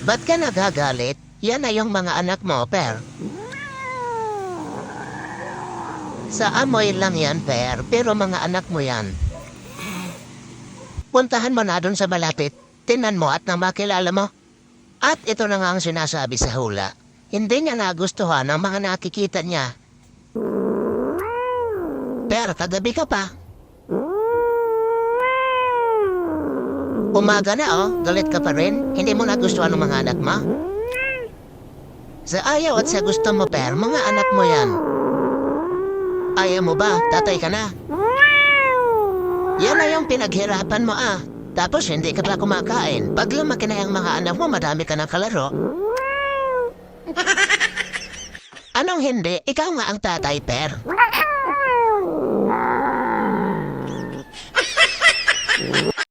Ba't ka nagagalit? Yan na yung mga anak mo, Per. Sa amoy lang yan, Per, pero mga anak mo yan. Puntahan mo na dun sa malapit. Tinan mo at nang makilala mo. At ito na nga ang sinasabi sa hula. Hindi niya nagustuhan ang mga nakikita niya. Per, kagabi ka pa. Umaga na oh, galit ka pa rin? Hindi mo nagustuhan ng mga anak mo? Sa ayaw at sa gusto mo, Per, mga anak mo yan. Ayaw mo ba? Tatay ka na. Yan na yung pinaghirapan mo ah. Tapos hindi ka pa kumakain. Pag lumaki na yung mga anak mo, madami ka ng kalaro. Anong hindi? Ikaw nga ang tatay, Per.